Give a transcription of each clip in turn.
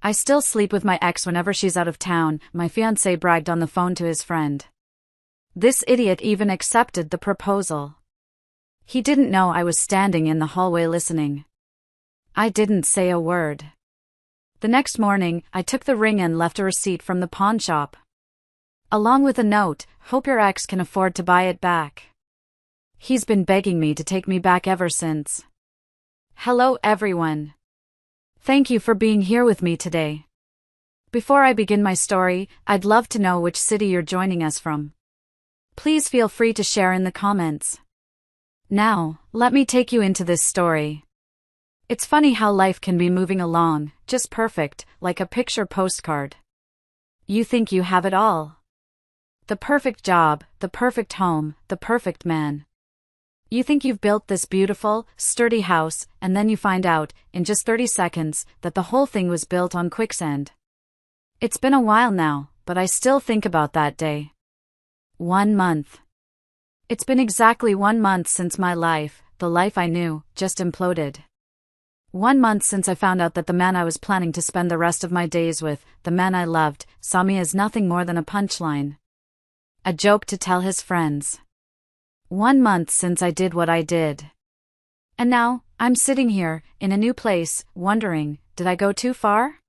I still sleep with my ex whenever she's out of town, my fiancé bragged on the phone to his friend. This idiot even accepted the proposal. He didn't know I was standing in the hallway listening. I didn't say a word. The next morning, I took the ring and left a receipt from the pawn shop. Along with a note, hope your ex can afford to buy it back. He's been begging me to take me back ever since. Hello everyone. Thank you for being here with me today. Before I begin my story, I'd love to know which city you're joining us from. Please feel free to share in the comments. Now, let me take you into this story. It's funny how life can be moving along, just perfect, like a picture postcard. You think you have it all. The perfect job, the perfect home, the perfect man. You think you've built this beautiful, sturdy house, and then you find out, in just 30 seconds, that the whole thing was built on quicksand. It's been a while now, but I still think about that day. 1 month. It's been exactly 1 month since my life, the life I knew, just imploded. 1 month since I found out that the man I was planning to spend the rest of my days with, the man I loved, saw me as nothing more than a punchline. A joke to tell his friends. 1 month since I did what I did. And now, I'm sitting here, in a new place, wondering, did I go too far?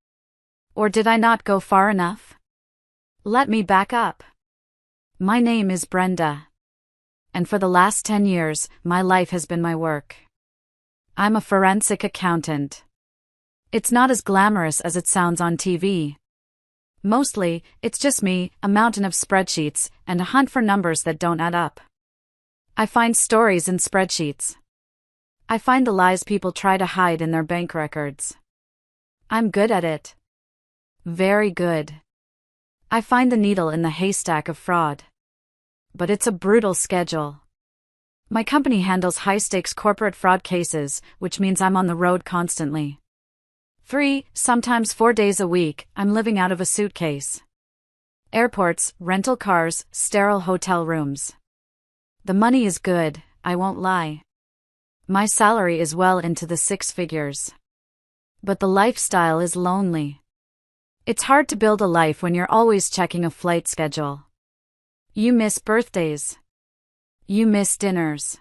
Or did I not go far enough? Let me back up. My name is Brenda. And for the last 10 years, my life has been my work. I'm a forensic accountant. It's not as glamorous as it sounds on TV. Mostly, it's just me, a mountain of spreadsheets, and a hunt for numbers that don't add up. I find stories in spreadsheets. I find the lies people try to hide in their bank records. I'm good at it. Very good. I find the needle in the haystack of fraud. But it's a brutal schedule. My company handles high-stakes corporate fraud cases, which means I'm on the road constantly. 3, sometimes 4 days a week, I'm living out of a suitcase. Airports, rental cars, sterile hotel rooms. The money is good, I won't lie. My salary is well into the 6 figures. But the lifestyle is lonely. It's hard to build a life when you're always checking a flight schedule. You miss birthdays. You miss dinners.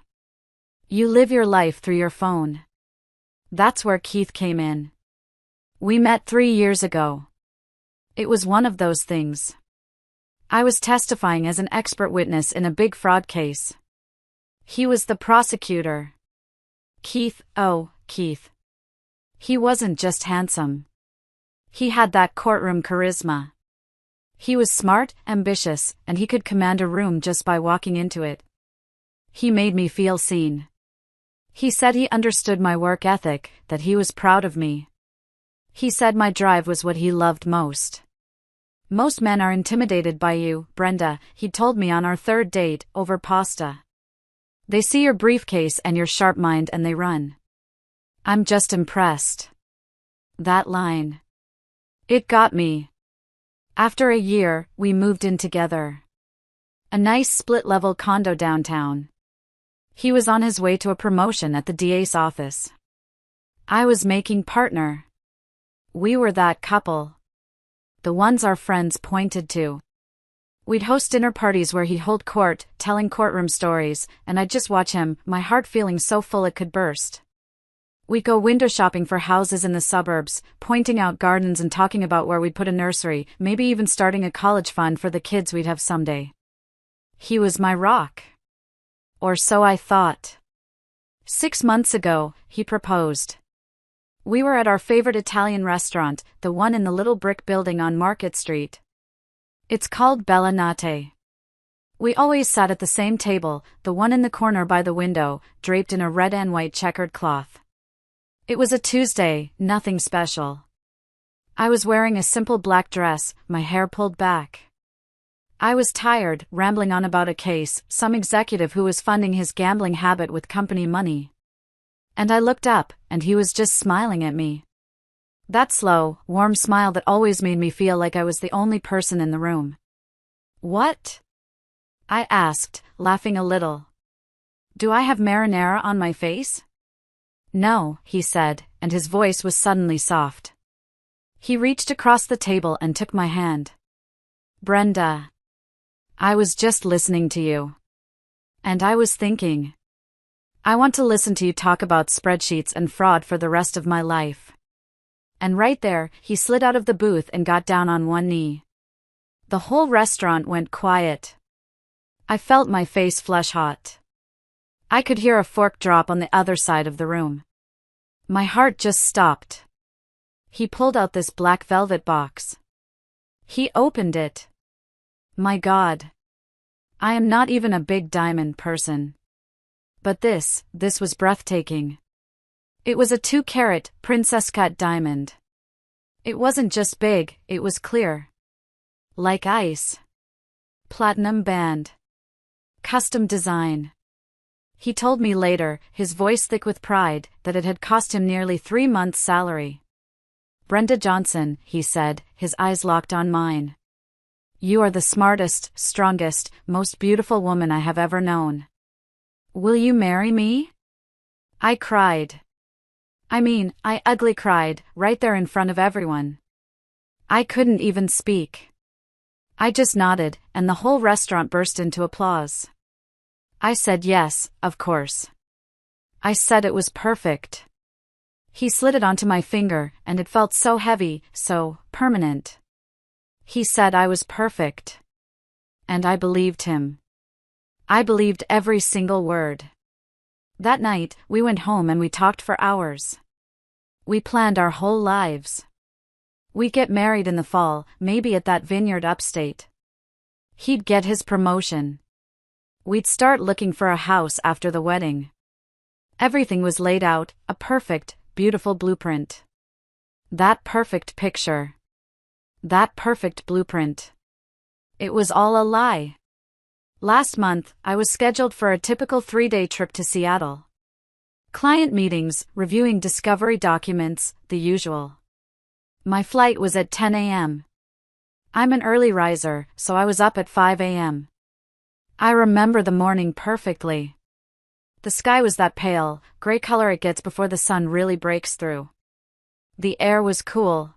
You live your life through your phone. That's where Keith came in. We met 3 years ago. It was one of those things. I was testifying as an expert witness in a big fraud case. He was the prosecutor. Keith, oh, Keith. He wasn't just handsome. He had that courtroom charisma. He was smart, ambitious, and he could command a room just by walking into it. He made me feel seen. He said he understood my work ethic, that he was proud of me. He said my drive was what he loved most. Most men are intimidated by you, Brenda, he told me on our 3rd date, over pasta. They see your briefcase and your sharp mind and they run. I'm just impressed. That line. It got me. After a year, we moved in together. A nice split-level condo downtown. He was on his way to a promotion at the DA's office. I was making partner. We were that couple. The ones our friends pointed to. We'd host dinner parties where he'd hold court, telling courtroom stories, and I'd just watch him, my heart feeling so full it could burst. We'd go window shopping for houses in the suburbs, pointing out gardens and talking about where we'd put a nursery, maybe even starting a college fund for the kids we'd have someday. He was my rock. Or so I thought. 6 months ago, he proposed. We were at our favorite Italian restaurant, the one in the little brick building on Market Street. It's called Bella Notte. We always sat at the same table, the one in the corner by the window, draped in a red and white checkered cloth. It was a Tuesday, nothing special. I was wearing a simple black dress, my hair pulled back. I was tired, rambling on about a case, some executive who was funding his gambling habit with company money. And I looked up, and he was just smiling at me. That slow, warm smile that always made me feel like I was the only person in the room. What? I asked, laughing a little. Do I have marinara on my face? No, he said, and his voice was suddenly soft. He reached across the table and took my hand. Brenda. I was just listening to you. And I was thinking. I want to listen to you talk about spreadsheets and fraud for the rest of my life. And right there, he slid out of the booth and got down on one knee. The whole restaurant went quiet. I felt my face flush hot. I could hear a fork drop on the other side of the room. My heart just stopped. He pulled out this black velvet box. He opened it. My God. I am not even a big diamond person. But this was breathtaking. It was a 2-carat, princess-cut diamond. It wasn't just big, it was clear. Like ice. Platinum band. Custom design. He told me later, his voice thick with pride, that it had cost him nearly 3 months' salary. Brenda Johnson, he said, his eyes locked on mine. You are the smartest, strongest, most beautiful woman I have ever known. Will you marry me? I cried. I ugly cried, right there in front of everyone. I couldn't even speak. I just nodded, and the whole restaurant burst into applause. I said yes, of course. I said it was perfect. He slid it onto my finger, and it felt so heavy, so permanent. He said I was perfect. And I believed him. I believed every single word. That night, we went home and we talked for hours. We planned our whole lives. We'd get married in the fall, maybe at that vineyard upstate. He'd get his promotion. We'd start looking for a house after the wedding. Everything was laid out, a perfect, beautiful blueprint. That perfect picture. That perfect blueprint. It was all a lie. Last month, I was scheduled for a typical 3-day trip to Seattle. Client meetings, reviewing discovery documents, the usual. My flight was at 10 a.m. I'm an early riser, so I was up at 5 a.m. I remember the morning perfectly. The sky was that pale, gray color it gets before the sun really breaks through. The air was cool.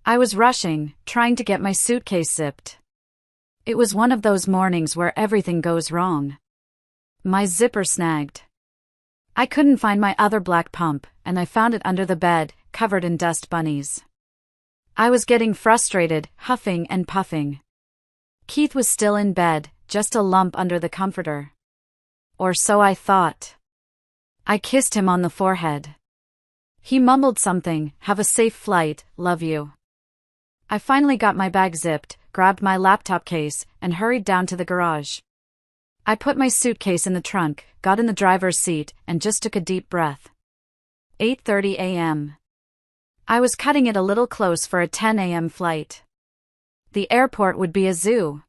I was rushing, trying to get my suitcase zipped. It was one of those mornings where everything goes wrong. My zipper snagged. I couldn't find my other black pump, and I found it under the bed, covered in dust bunnies. I was getting frustrated, huffing and puffing. Keith was still in bed, just a lump under the comforter. Or so I thought. I kissed him on the forehead. He mumbled something, have a safe flight, love you. I finally got my bag zipped, grabbed my laptop case, and hurried down to the garage. I put my suitcase in the trunk, got in the driver's seat, and just took a deep breath. 8:30 a.m. I was cutting it a little close for a 10 a.m. flight. The airport would be a zoo.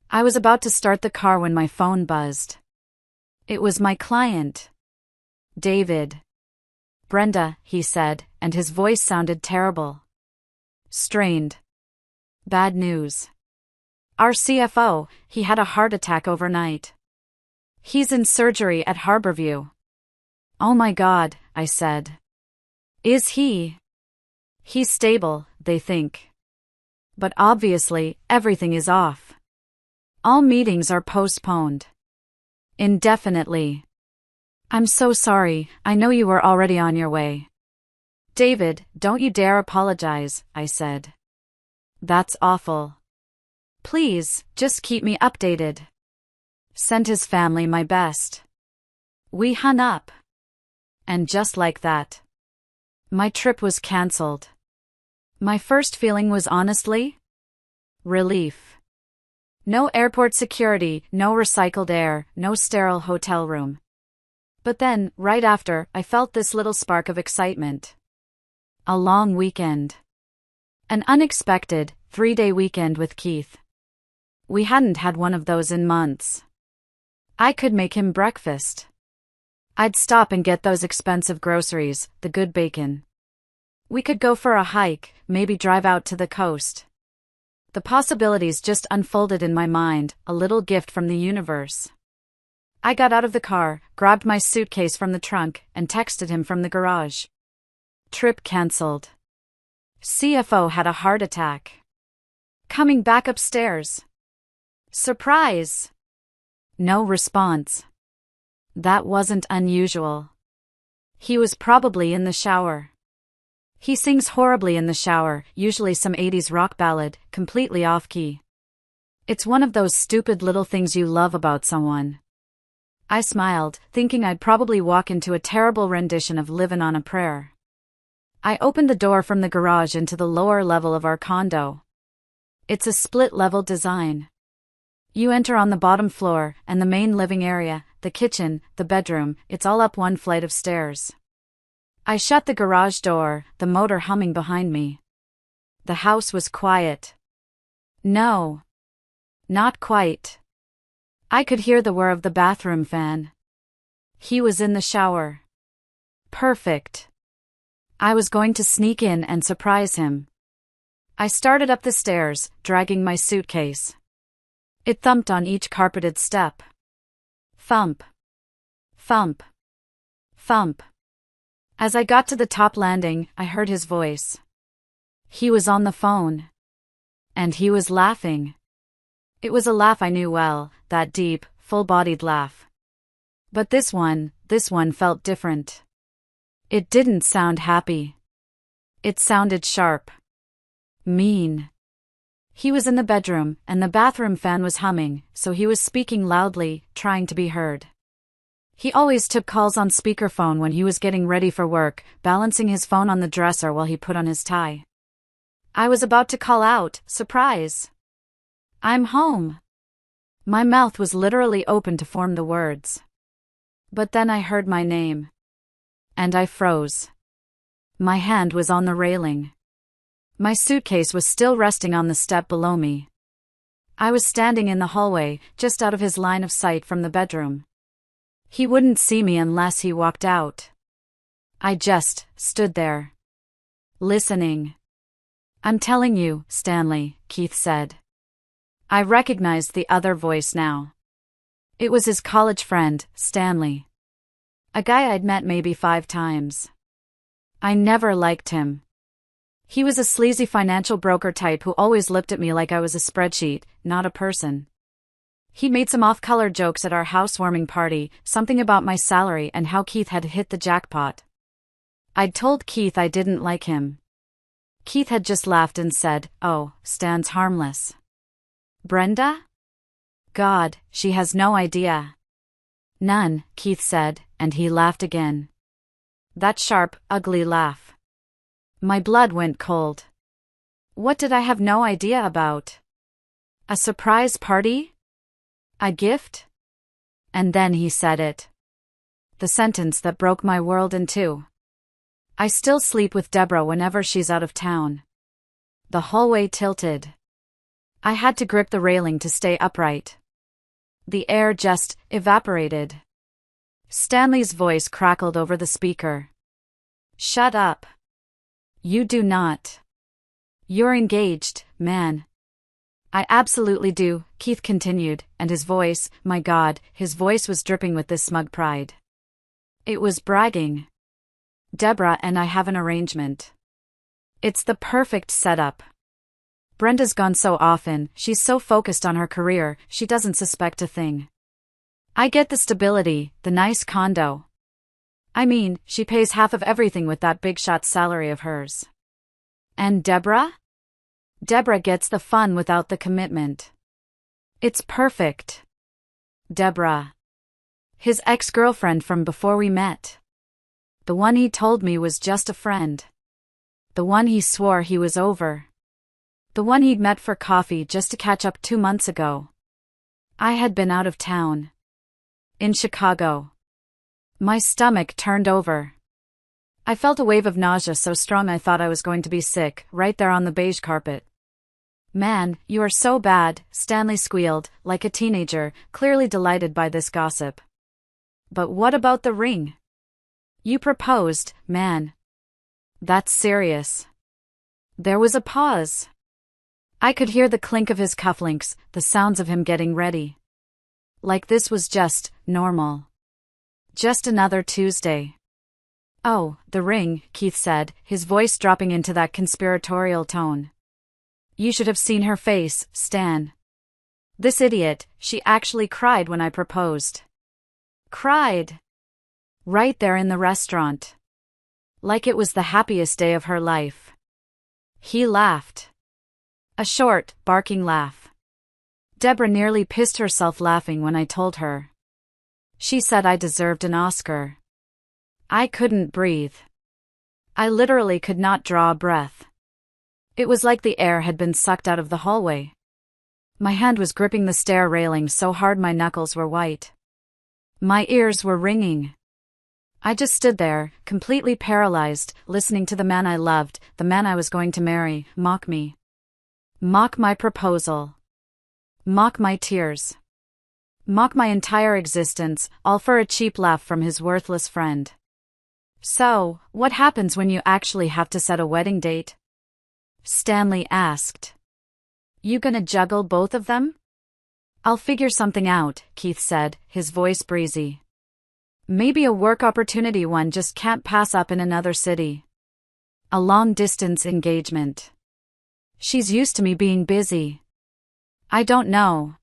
I was about to start the car when my phone buzzed. It was my client. David. Brenda, he said, and his voice sounded terrible. Strained. Bad news. Our CFO, he had a heart attack overnight. He's in surgery at Harborview. Oh my God, I said. Is he? He's stable, they think. But obviously, everything is off. All meetings are postponed. Indefinitely. I'm so sorry, I know you were already on your way. David, don't you dare apologize, I said. That's awful. Please, just keep me updated. Send his family my best. We hung up. And just like that, my trip was cancelled. My first feeling was honestly relief. No airport security, no recycled air, no sterile hotel room. But then, right after, I felt this little spark of excitement. A long weekend. An unexpected, 3-day weekend with Keith. We hadn't had one of those in months. I could make him breakfast. I'd stop and get those expensive groceries, the good bacon. We could go for a hike, maybe drive out to the coast. The possibilities just unfolded in my mind, a little gift from the universe. I got out of the car, grabbed my suitcase from the trunk, and texted him from the garage. Trip cancelled. CFO had a heart attack. Coming back upstairs. Surprise! No response. That wasn't unusual. He was probably in the shower. He sings horribly in the shower, usually some 80s rock ballad, completely off-key. It's one of those stupid little things you love about someone. I smiled, thinking I'd probably walk into a terrible rendition of Livin' on a Prayer. I opened the door from the garage into the lower level of our condo. It's a split-level design. You enter on the bottom floor, and the main living area, the kitchen, the bedroom, it's all up one flight of stairs. I shut the garage door, the motor humming behind me. The house was quiet. No. Not quite. I could hear the whir of the bathroom fan. He was in the shower. Perfect. I was going to sneak in and surprise him. I started up the stairs, dragging my suitcase. It thumped on each carpeted step. Thump. Thump. Thump. As I got to the top landing, I heard his voice. He was on the phone. And he was laughing. It was a laugh I knew well, that deep, full-bodied laugh. But this one felt different. It didn't sound happy. It sounded sharp. Mean. He was in the bedroom, and the bathroom fan was humming, so he was speaking loudly, trying to be heard. He always took calls on speakerphone when he was getting ready for work, balancing his phone on the dresser while he put on his tie. I was about to call out, "Surprise! I'm home!" My mouth was literally open to form the words. But then I heard my name. And I froze. My hand was on the railing. My suitcase was still resting on the step below me. I was standing in the hallway, just out of his line of sight from the bedroom. He wouldn't see me unless he walked out. I just stood there. Listening. "I'm telling you, Stanley," Keith said. I recognized the other voice now. It was his college friend, Stanley. A guy I'd met maybe 5 times. I never liked him. He was a sleazy financial broker type who always looked at me like I was a spreadsheet, not a person. He made some off-color jokes at our housewarming party, something about my salary and how Keith had hit the jackpot. I'd told Keith I didn't like him. Keith had just laughed and said, "Oh, Stan's harmless." Brenda? God, she has no idea. None, Keith said, and he laughed again. That sharp, ugly laugh. My blood went cold. What did I have no idea about? A surprise party? A gift? And then he said it. The sentence that broke my world in two. I still sleep with Deborah whenever she's out of town. The hallway tilted. I had to grip the railing to stay upright. The air just evaporated. Stanley's voice crackled over the speaker. "Shut up. You do not. You're engaged, man." "I absolutely do," Keith continued, and his voice, my God, his voice was dripping with this smug pride. It was bragging. "Deborah and I have an arrangement. It's the perfect setup. Brenda's gone so often, she's so focused on her career, she doesn't suspect a thing. I get the stability, the nice condo. I mean, she pays half of everything with that big shot salary of hers. And Deborah? Deborah gets the fun without the commitment. It's perfect. Deborah. His ex-girlfriend from before we met. The one he told me was just a friend. The one he swore he was over. The one he'd met for coffee just to catch up 2 months ago. I had been out of town. In Chicago. My stomach turned over. I felt a wave of nausea so strong I thought I was going to be sick, right there on the beige carpet. "Man, you are so bad," Stanley squealed, like a teenager, clearly delighted by this gossip. "But what about the ring? You proposed, man. That's serious." There was a pause. I could hear the clink of his cufflinks, the sounds of him getting ready. Like this was just normal. Just another Tuesday. Oh, the ring, Keith said, his voice dropping into that conspiratorial tone. You should have seen her face, Stan. This idiot, she actually cried when I proposed. Cried. Right there in the restaurant. Like it was the happiest day of her life. He laughed. A short, barking laugh. Deborah nearly pissed herself laughing when I told her. She said I deserved an Oscar. I couldn't breathe. I literally could not draw a breath. It was like the air had been sucked out of the hallway. My hand was gripping the stair railing so hard my knuckles were white. My ears were ringing. I just stood there, completely paralyzed, listening to the man I loved, the man I was going to marry, mock me. Mock my proposal. Mock my tears. Mock my entire existence, all for a cheap laugh from his worthless friend. So, what happens when you actually have to set a wedding date? Stanley asked. You gonna juggle both of them? I'll figure something out, Keith said, his voice breezy. Maybe a work opportunity one just can't pass up in another city. A long-distance engagement. She's used to me being busy. I don't know.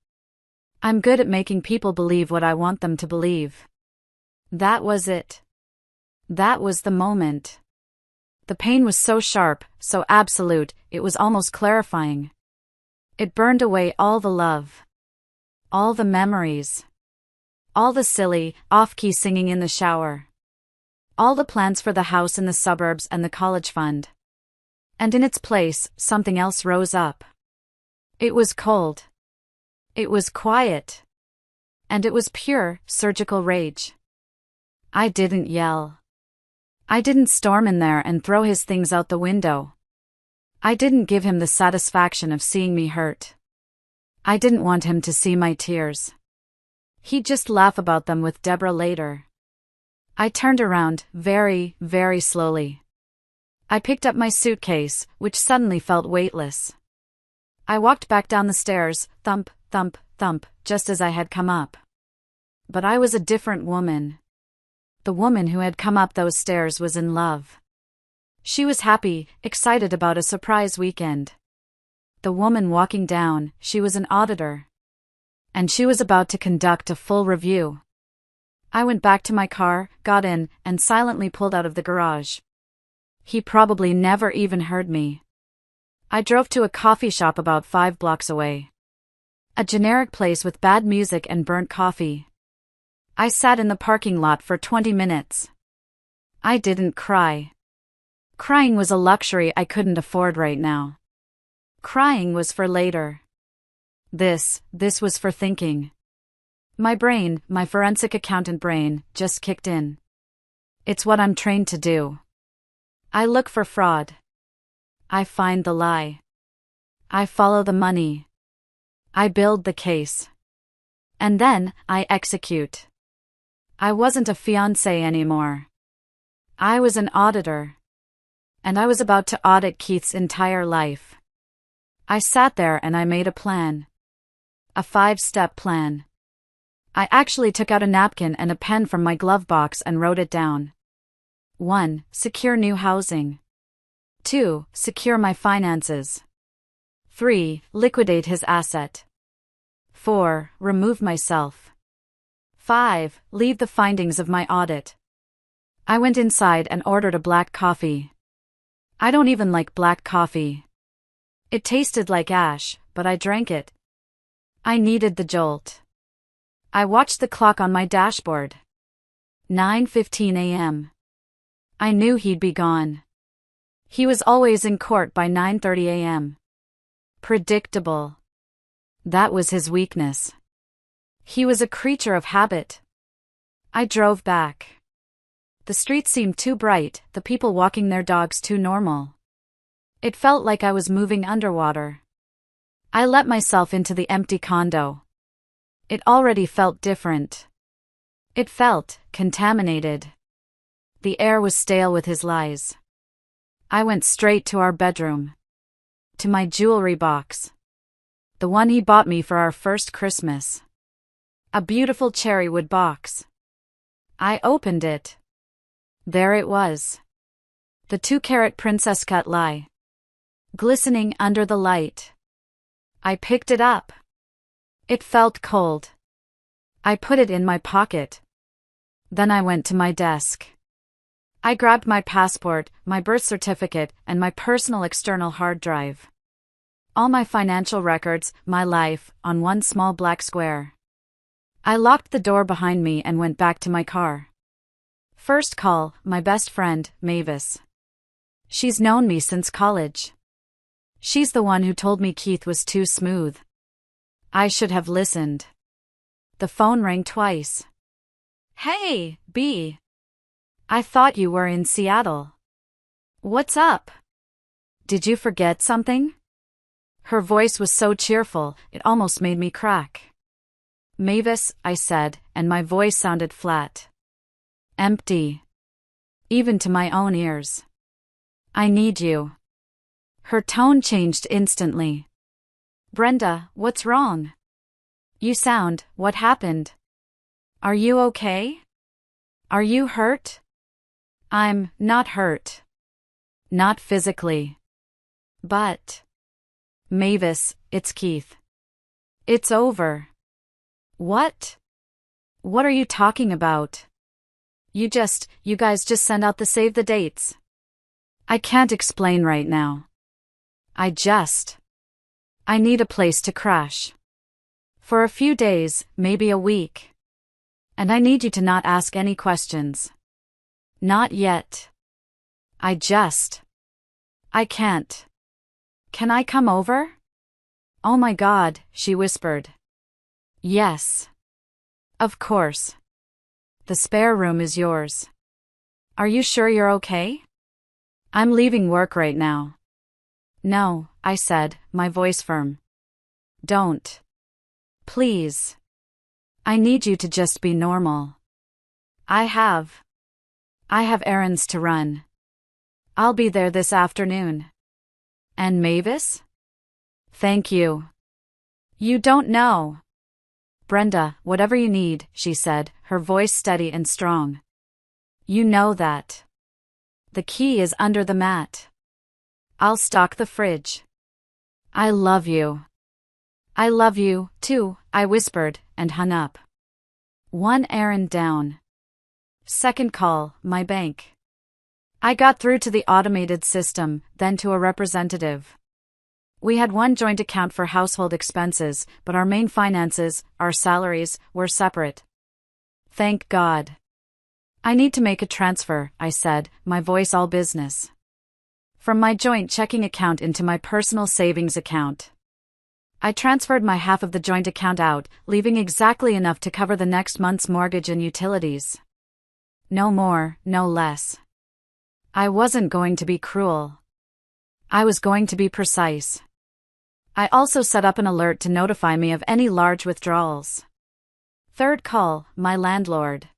I'm good at making people believe what I want them to believe. That was it. That was the moment. The pain was so sharp, so absolute, it was almost clarifying. It burned away all the love. All the memories. All the silly, off-key singing in the shower. All the plans for the house in the suburbs and the college fund. And in its place, something else rose up. It was cold. It was quiet. And it was pure, surgical rage. I didn't yell. I didn't storm in there and throw his things out the window. I didn't give him the satisfaction of seeing me hurt. I didn't want him to see my tears. He'd just laugh about them with Deborah later. I turned around, very, very slowly. I picked up my suitcase, which suddenly felt weightless. I walked back down the stairs, thump, thump, thump, just as I had come up. But I was a different woman. The woman who had come up those stairs was in love. She was happy, excited about a surprise weekend. The woman walking down, she was an auditor. And she was about to conduct a full review. I went back to my car, got in, and silently pulled out of the garage. He probably never even heard me. I drove to a coffee shop about 5 blocks away. A generic place with bad music and burnt coffee. I sat in the parking lot for 20 minutes. I didn't cry. Crying was a luxury I couldn't afford right now. Crying was for later. This was for thinking. My brain, my forensic accountant brain, just kicked in. It's what I'm trained to do. I look for fraud. I find the lie. I follow the money. I build the case. And then, I execute. I wasn't a fiancé anymore. I was an auditor. And I was about to audit Keith's entire life. I sat there and I made a plan. A 5-step plan. I actually took out a napkin and a pen from my glove box and wrote it down. 1. Secure new housing. 2. Secure my finances. 3. Liquidate his asset. 4. Remove myself. 5. Leave the findings of my audit. I went inside and ordered a black coffee. I don't even like black coffee. It tasted like ash, but I drank it. I needed the jolt. I watched the clock on my dashboard. 9:15 a.m. I knew he'd be gone. He was always in court by 9:30 a.m. Predictable. That was his weakness. He was a creature of habit. I drove back. The street seemed too bright, the people walking their dogs too normal. It felt like I was moving underwater. I let myself into the empty condo. It already felt different. It felt contaminated. The air was stale with his lies. I went straight to our bedroom. To my jewelry box. The one he bought me for our first Christmas. A beautiful cherry wood box. I opened it. There it was. The 2-carat princess cut lie. Glistening under the light. I picked it up. It felt cold. I put it in my pocket. Then I went to my desk. I grabbed my passport, my birth certificate, and my personal external hard drive. All my financial records, my life, on one small black square. I locked the door behind me and went back to my car. First call, my best friend, Mavis. She's known me since college. She's the one who told me Keith was too smooth. I should have listened. The phone rang twice. Hey, B. I thought you were in Seattle. What's up? Did you forget something? Her voice was so cheerful, it almost made me crack. Mavis, I said, and my voice sounded flat. Empty. Even to my own ears. I need you. Her tone changed instantly. Brenda, what's wrong? You sound, what happened? Are you okay? Are you hurt? I'm not hurt. Not physically. But. Mavis, it's Keith. It's over. What? What are you talking about? You guys just send out the save the dates. I can't explain right now. I need a place to crash. For a few days, maybe a week. And I need you to not ask any questions. Not yet. I can't. Can I come over? Oh my God, she whispered. Yes. Of course. The spare room is yours. Are you sure you're okay? I'm leaving work right now. No, I said, my voice firm. Don't. Please. I need you to just be normal. I have errands to run. I'll be there this afternoon. And Mavis? Thank you. You don't know. Brenda, whatever you need, she said, her voice steady and strong. You know that. The key is under the mat. I'll stock the fridge. I love you. I love you, too, I whispered, and hung up. One errand down. Second call, my bank. I got through to the automated system, then to a representative. We had one joint account for household expenses, but our main finances, our salaries, were separate. Thank God. I need to make a transfer, I said, my voice all business. From my joint checking account into my personal savings account. I transferred my half of the joint account out, leaving exactly enough to cover the next month's mortgage and utilities. No more, no less. I wasn't going to be cruel. I was going to be precise. I also set up an alert to notify me of any large withdrawals. Third call, my landlord.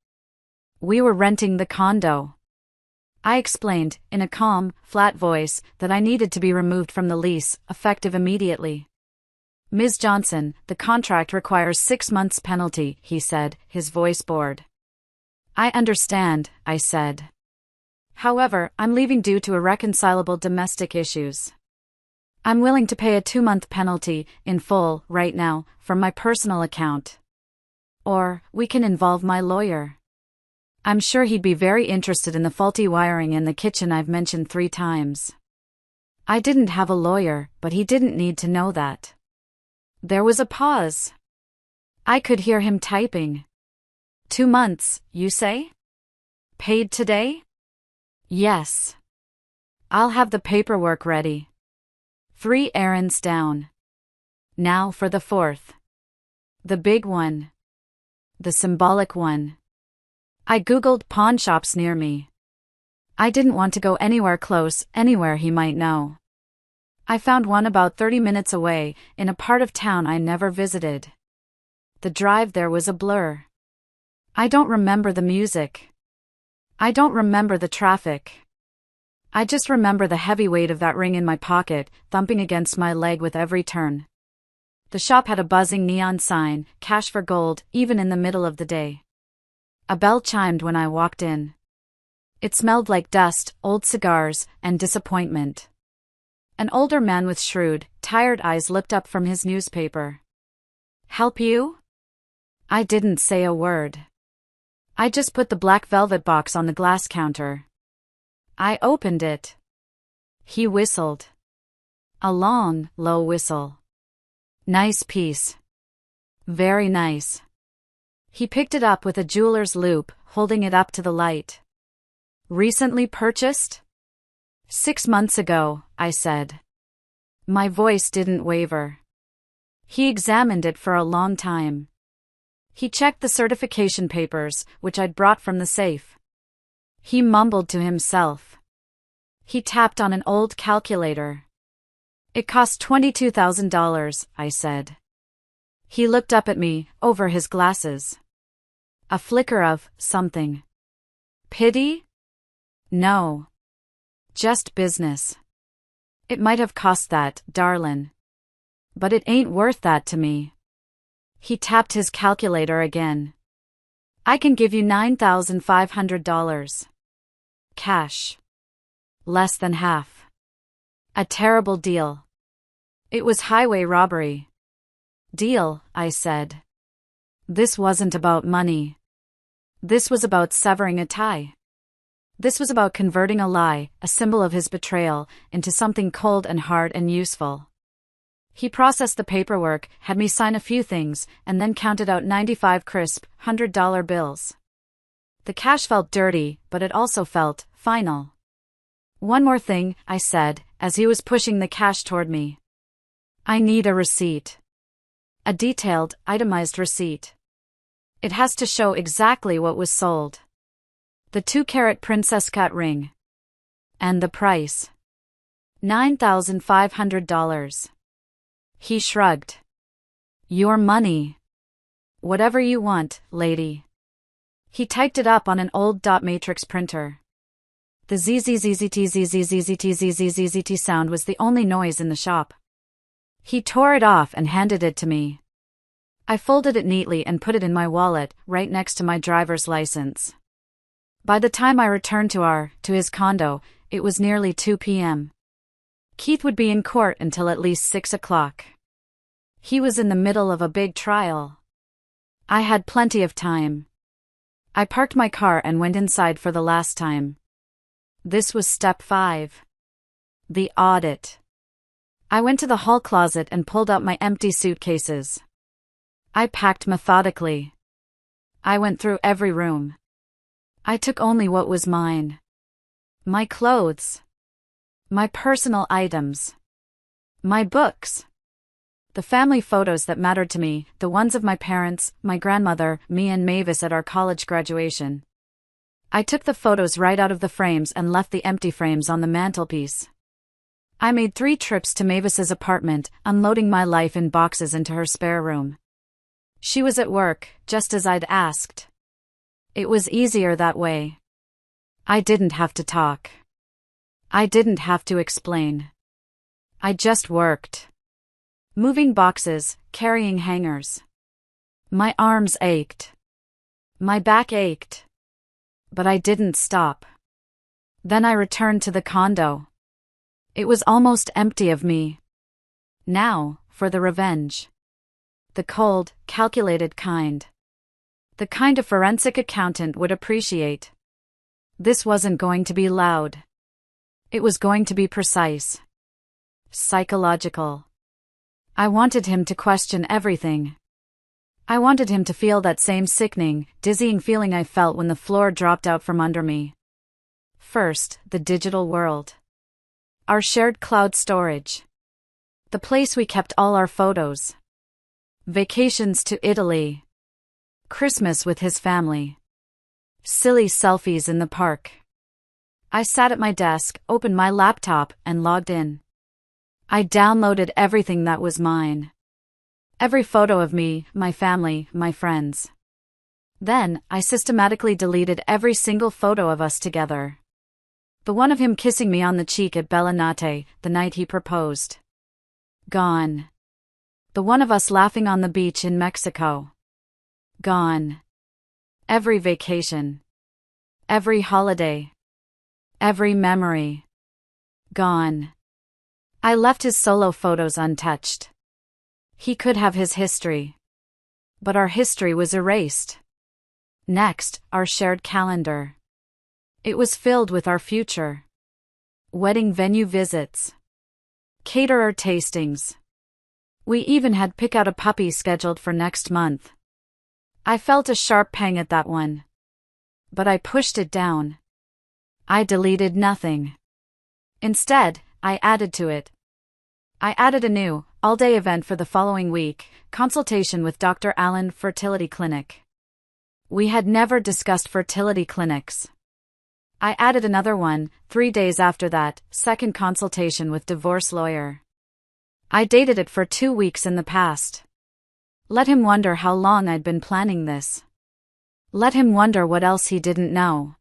We were renting the condo. I explained, in a calm, flat voice, that I needed to be removed from the lease, effective immediately. Ms. Johnson, the contract requires 6 months penalty, he said, his voice bored. I understand, I said. However, I'm leaving due to irreconcilable domestic issues. I'm willing to pay a 2-month penalty, in full, right now, from my personal account. Or, we can involve my lawyer. I'm sure he'd be very interested in the faulty wiring in the kitchen I've mentioned 3 times. I didn't have a lawyer, but he didn't need to know that. There was a pause. I could hear him typing. 2 months, you say? Paid today? Yes. I'll have the paperwork ready. 3 errands down. Now for the 4th. The big one. The symbolic one. I googled pawn shops near me. I didn't want to go anywhere close, anywhere he might know. I found one about 30 minutes away, in a part of town I never visited. The drive there was a blur. I don't remember the music. I don't remember the traffic. I just remember the heavy weight of that ring in my pocket, thumping against my leg with every turn. The shop had a buzzing neon sign, cash for gold, even in the middle of the day. A bell chimed when I walked in. It smelled like dust, old cigars, and disappointment. An older man with shrewd, tired eyes looked up from his newspaper. "Help you?" I didn't say a word. I just put the black velvet box on the glass counter. I opened it. He whistled. A long, low whistle. "Nice piece." "Very nice." He picked it up with a jeweler's loupe, holding it up to the light. "Recently purchased?" "6 months ago," I said. My voice didn't waver. He examined it for a long time. He checked the certification papers, which I'd brought from the safe. He mumbled to himself. He tapped on an old calculator. "It cost $22,000, I said. He looked up at me, over his glasses. A flicker of something. "Pity?" "No. Just business. It might have cost that, darlin'. But it ain't worth that to me." He tapped his calculator again. "I can give you $9,500. Cash. Less than half. A terrible deal." It was highway robbery. "Deal," I said. This wasn't about money. This was about severing a tie. This was about converting a lie, a symbol of his betrayal, into something cold and hard and useful. He processed the paperwork, had me sign a few things, and then counted out 95 crisp, $100 bills. The cash felt dirty, but it also felt final. "One more thing," I said, as he was pushing the cash toward me. "I need a receipt. A detailed, itemized receipt. It has to show exactly what was sold. The 2-carat princess cut ring. And the price. $9,500. He shrugged. "Your money. Whatever you want, lady." He typed it up on an old dot matrix printer. The zzzzzztzzzzzzztzzzzztt sound was the only noise in the shop. He tore it off and handed it to me. I folded it neatly and put it in my wallet, right next to my driver's license. By the time I returned to his condo, it was nearly 2 p.m. Keith would be in court until at least 6 o'clock. He was in the middle of a big trial. I had plenty of time. I parked my car and went inside for the last time. This was step 5. The audit. I went to the hall closet and pulled out my empty suitcases. I packed methodically. I went through every room. I took only what was mine. My clothes. My personal items. My books. The family photos that mattered to me, the ones of my parents, my grandmother, me and Mavis at our college graduation. I took the photos right out of the frames and left the empty frames on the mantelpiece. I made 3 trips to Mavis's apartment, unloading my life in boxes into her spare room. She was at work, just as I'd asked. It was easier that way. I didn't have to talk. I didn't have to explain. I just worked. Moving boxes, carrying hangers. My arms ached. My back ached. But I didn't stop. Then I returned to the condo. It was almost empty of me. Now, for the revenge. The cold, calculated kind. The kind a forensic accountant would appreciate. This wasn't going to be loud. It was going to be precise. Psychological. I wanted him to question everything. I wanted him to feel that same sickening, dizzying feeling I felt when the floor dropped out from under me. First, the digital world. Our shared cloud storage. The place we kept all our photos. Vacations to Italy. Christmas with his family. Silly selfies in the park. I sat at my desk, opened my laptop, and logged in. I downloaded everything that was mine. Every photo of me, my family, my friends. Then, I systematically deleted every single photo of us together. The one of him kissing me on the cheek at Bellinate, the night he proposed. Gone. The one of us laughing on the beach in Mexico. Gone. Every vacation. Every holiday. Every memory. Gone. I left his solo photos untouched. He could have his history. But our history was erased. Next, our shared calendar. It was filled with our future. Wedding venue visits. Caterer tastings. We even had pick out a puppy scheduled for next month. I felt a sharp pang at that one. But I pushed it down. I deleted nothing. Instead, I added to it. I added a new, all-day event for the following week, consultation with Dr. Allen Fertility Clinic. We had never discussed fertility clinics. I added another one, 3 days after that, second consultation with divorce lawyer. I dated it for 2 weeks in the past. Let him wonder how long I'd been planning this. Let him wonder what else he didn't know.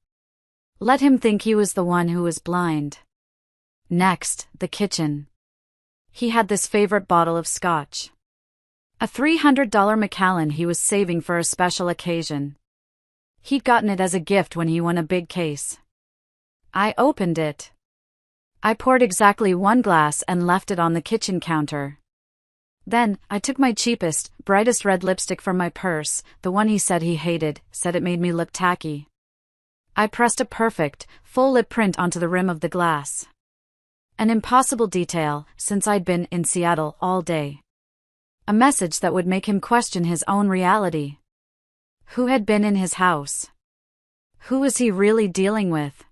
Let him think he was the one who was blind. Next, the kitchen. He had this favorite bottle of scotch. A $300 Macallan he was saving for a special occasion. He'd gotten it as a gift when he won a big case. I opened it. I poured exactly 1 glass and left it on the kitchen counter. Then, I took my cheapest, brightest red lipstick from my purse, the one he said he hated, said it made me look tacky. I pressed a perfect, full lip print onto the rim of the glass. An impossible detail, since I'd been in Seattle all day. A message that would make him question his own reality. Who had been in his house? Who was he really dealing with?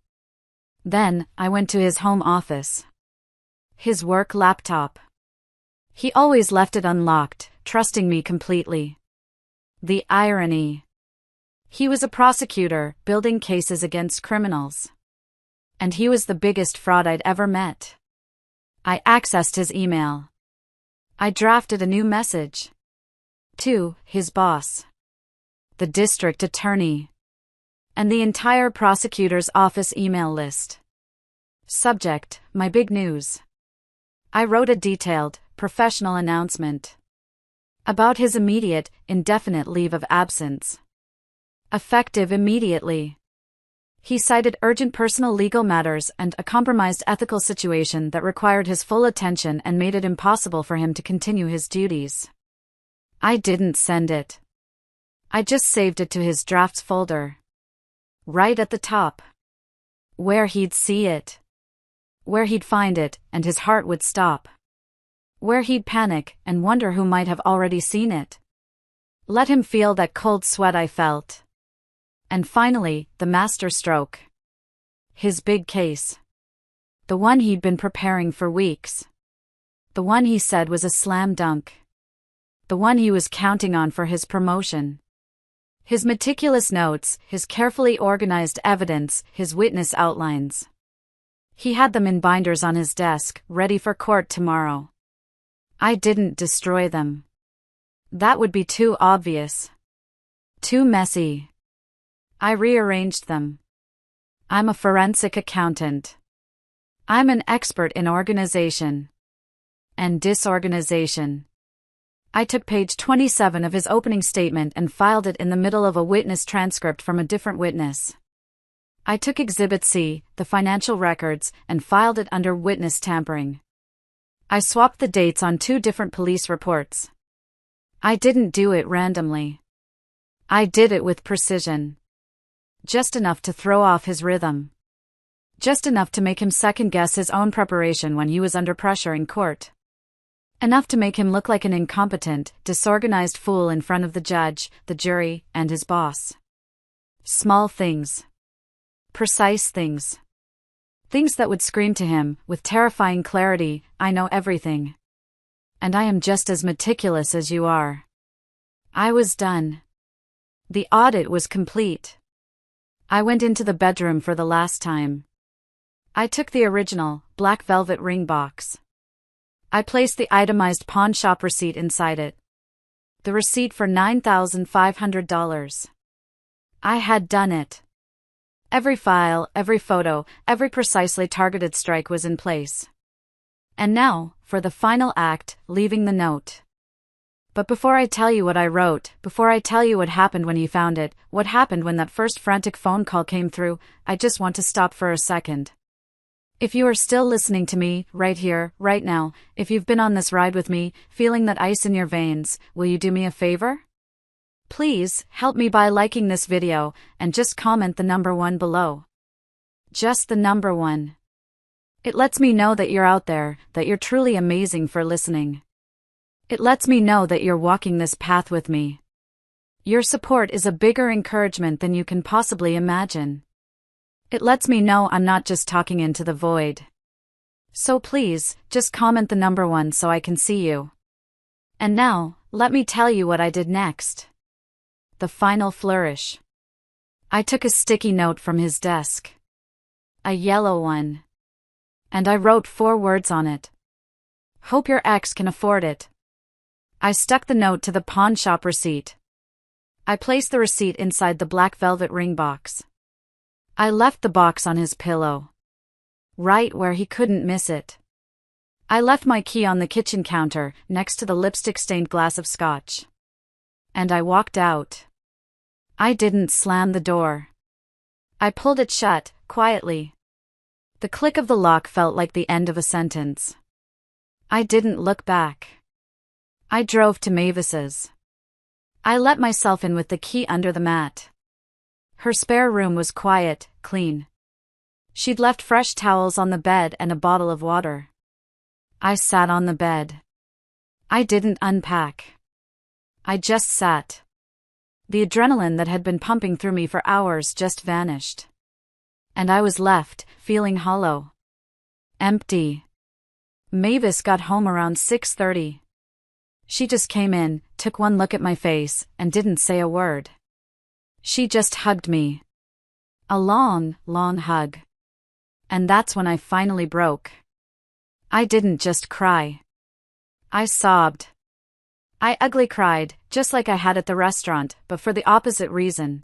Then, I went to his home office. His work laptop. He always left it unlocked, trusting me completely. The irony. He was a prosecutor, building cases against criminals. And he was the biggest fraud I'd ever met. I accessed his email. I drafted a new message. To his boss. The district attorney. And the entire prosecutor's office email list. Subject, my big news. I wrote a detailed, professional announcement. About his immediate, indefinite leave of absence. Effective immediately. He cited urgent personal legal matters and a compromised ethical situation that required his full attention and made it impossible for him to continue his duties. I didn't send it. I just saved it to his drafts folder. Right at the top. Where he'd see it. Where he'd find it, and his heart would stop. Where he'd panic and wonder who might have already seen it. Let him feel that cold sweat I felt. And finally, the master stroke. His big case. The one he'd been preparing for weeks. The one he said was a slam dunk. The one he was counting on for his promotion. His meticulous notes, his carefully organized evidence, his witness outlines. He had them in binders on his desk, ready for court tomorrow. I didn't destroy them. That would be too obvious. Too messy. I rearranged them. I'm a forensic accountant. I'm an expert in organization. And disorganization. I took page 27 of his opening statement and filed it in the middle of a witness transcript from a different witness. I took Exhibit C, the financial records, and filed it under witness tampering. I swapped the dates on 2 different police reports. I didn't do it randomly. I did it with precision. Just enough to throw off his rhythm. Just enough to make him second-guess his own preparation when he was under pressure in court. Enough to make him look like an incompetent, disorganized fool in front of the judge, the jury, and his boss. Small things. Precise things. Things that would scream to him, with terrifying clarity, I know everything. And I am just as meticulous as you are. I was done. The audit was complete. I went into the bedroom for the last time. I took the original, black velvet ring box. I placed the itemized pawn shop receipt inside it. The receipt for $9,500. I had done it. Every file, every photo, every precisely targeted strike was in place. And now, for the final act, leaving the note. But before I tell you what I wrote, before I tell you what happened when you found it, what happened when that first frantic phone call came through, I just want to stop for a second. If you are still listening to me, right here, right now, if you've been on this ride with me, feeling that ice in your veins, will you do me a favor? Please, help me by liking this video, and just comment the number 1 below. Just the number 1. It lets me know that you're out there, that you're truly amazing for listening. It lets me know that you're walking this path with me. Your support is a bigger encouragement than you can possibly imagine. It lets me know I'm not just talking into the void. So please, just comment the number 1 so I can see you. And now, let me tell you what I did next. The final flourish. I took a sticky note from his desk. A yellow one. And I wrote 4 words on it. Hope your ex can afford it. I stuck the note to the pawn shop receipt. I placed the receipt inside the black velvet ring box. I left the box on his pillow. Right where he couldn't miss it. I left my key on the kitchen counter, next to the lipstick-stained glass of scotch. And I walked out. I didn't slam the door. I pulled it shut, quietly. The click of the lock felt like the end of a sentence. I didn't look back. I drove to Mavis's. I let myself in with the key under the mat. Her spare room was quiet, clean. She'd left fresh towels on the bed and a bottle of water. I sat on the bed. I didn't unpack. I just sat. The adrenaline that had been pumping through me for hours just vanished. And I was left, feeling hollow. Empty. Mavis got home around 6:30. She just came in, took one look at my face, and didn't say a word. She just hugged me. A long, long hug. And that's when I finally broke. I didn't just cry. I sobbed. I ugly cried, just like I had at the restaurant, but for the opposite reason.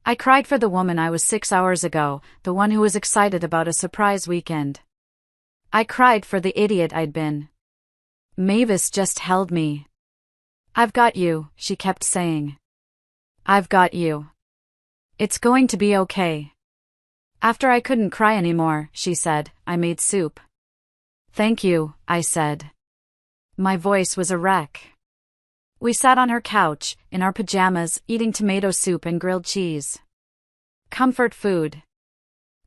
I cried for the woman I was 6 hours ago, the one who was excited about a surprise weekend. I cried for the idiot I'd been. Mavis just held me. I've got you, she kept saying. I've got you. It's going to be okay. After I couldn't cry anymore, she said, I made soup. Thank you, I said. My voice was a wreck. We sat on her couch, in our pajamas, eating tomato soup and grilled cheese. Comfort food.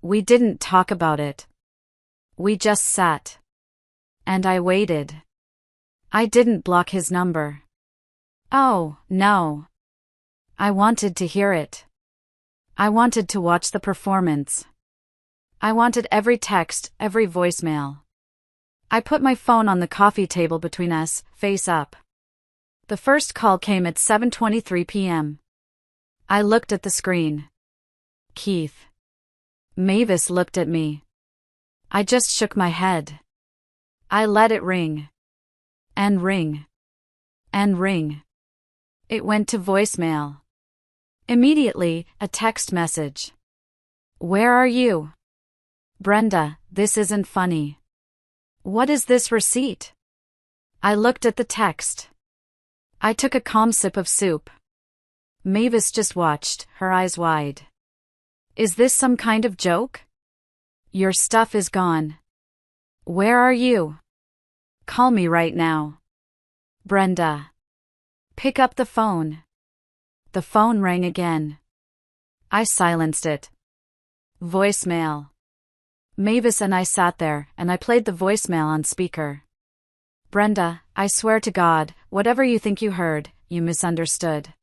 We didn't talk about it. We just sat. And I waited. I didn't block his number. Oh, no. I wanted to hear it. I wanted to watch the performance. I wanted every text, every voicemail. I put my phone on the coffee table between us, face up. The first call came at 7:23 p.m. I looked at the screen. Keith. Mavis looked at me. I just shook my head. I let it ring. And ring. And ring. It went to voicemail. Immediately, a text message. Where are you? Brenda, this isn't funny. What is this receipt? I looked at the text. I took a calm sip of soup. Mavis just watched, her eyes wide. Is this some kind of joke? Your stuff is gone. Where are you? Call me right now. Brenda. Pick up the phone. The phone rang again. I silenced it. Voicemail. Mavis and I sat there, and I played the voicemail on speaker. Brenda, I swear to God, whatever you think you heard, you misunderstood.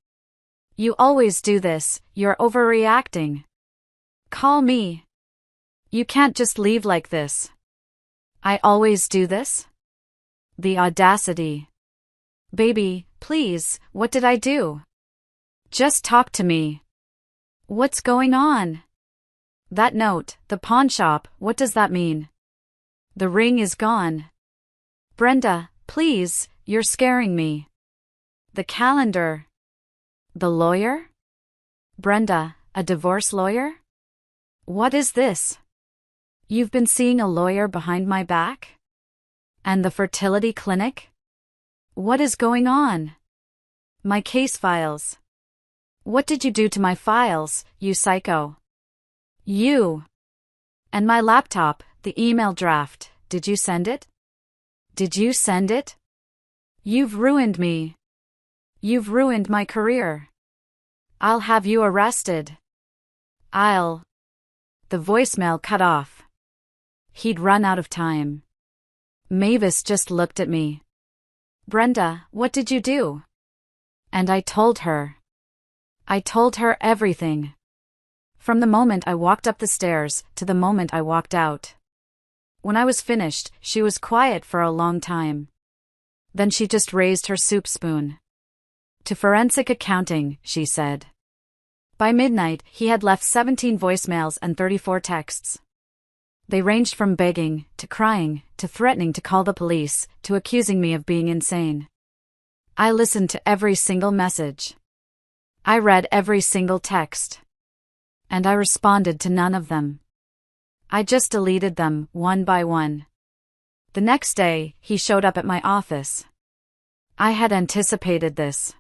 You always do this, you're overreacting. Call me. You can't just leave like this. I always do this? The audacity. Baby, please, what did I do? Just talk to me. What's going on? That note, the pawn shop, what does that mean? The ring is gone. Brenda, please, you're scaring me. The calendar. The lawyer? Brenda, a divorce lawyer? What is this? You've been seeing a lawyer behind my back? And the fertility clinic? What is going on? My case files. What did you do to my files, you psycho? You. And my laptop, the email draft, did you send it? Did you send it? You've ruined me. You've ruined my career. I'll have you arrested. The voicemail cut off. He'd run out of time. Mavis just looked at me. Brenda, what did you do? And I told her. I told her everything. From the moment I walked up the stairs to the moment I walked out. When I was finished, she was quiet for a long time. Then she just raised her soup spoon. To forensic accounting, she said. By midnight, he had left 17 voicemails and 34 texts. They ranged from begging, to crying, to threatening to call the police, to accusing me of being insane. I listened to every single message. I read every single text. And I responded to none of them. I just deleted them, one by one. The next day, he showed up at my office. I had anticipated this.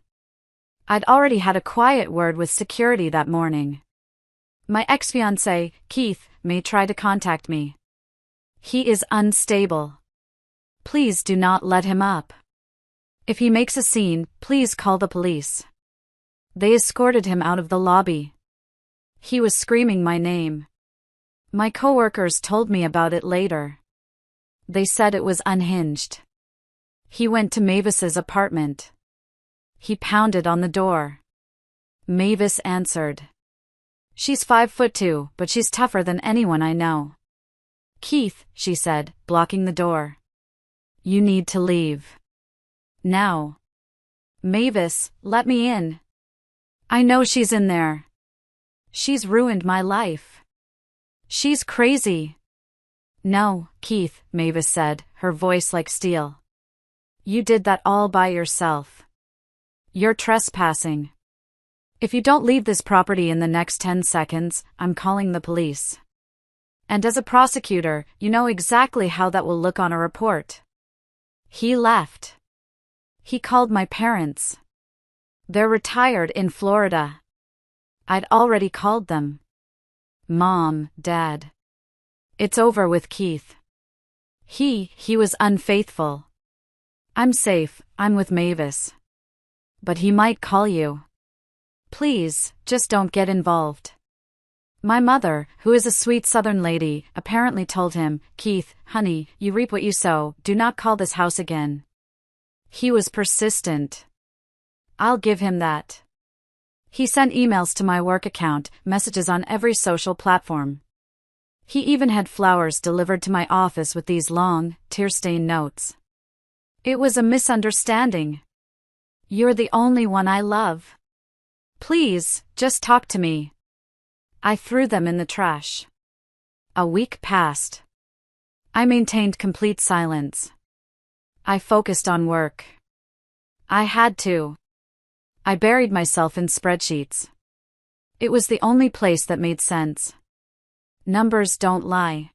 I'd already had a quiet word with security that morning. My ex-fiancé, Keith, may try to contact me. He is unstable. Please do not let him up. If he makes a scene, please call the police. They escorted him out of the lobby. He was screaming my name. My coworkers told me about it later. They said it was unhinged. He went to Mavis's apartment. He pounded on the door. Mavis answered. She's 5'2", but she's tougher than anyone I know. Keith, she said, blocking the door. You need to leave. Now. Mavis, let me in. I know she's in there. She's ruined my life. She's crazy. No, Keith, Mavis said, her voice like steel. You did that all by yourself. You're trespassing. If you don't leave this property in the next 10 seconds, I'm calling the police. And as a prosecutor, you know exactly how that will look on a report. He left. He called my parents. They're retired in Florida. I'd already called them. Mom, Dad. It's over with Keith. He was unfaithful. I'm safe, I'm with Mavis. But he might call you. Please, just don't get involved. My mother, who is a sweet Southern lady, apparently told him, Keith, honey, you reap what you sow, do not call this house again. He was persistent. I'll give him that. He sent emails to my work account, messages on every social platform. He even had flowers delivered to my office with these long, tear-stained notes. It was a misunderstanding. You're the only one I love. Please, just talk to me. I threw them in the trash. A week passed. I maintained complete silence. I focused on work. I had to. I buried myself in spreadsheets. It was the only place that made sense. Numbers don't lie.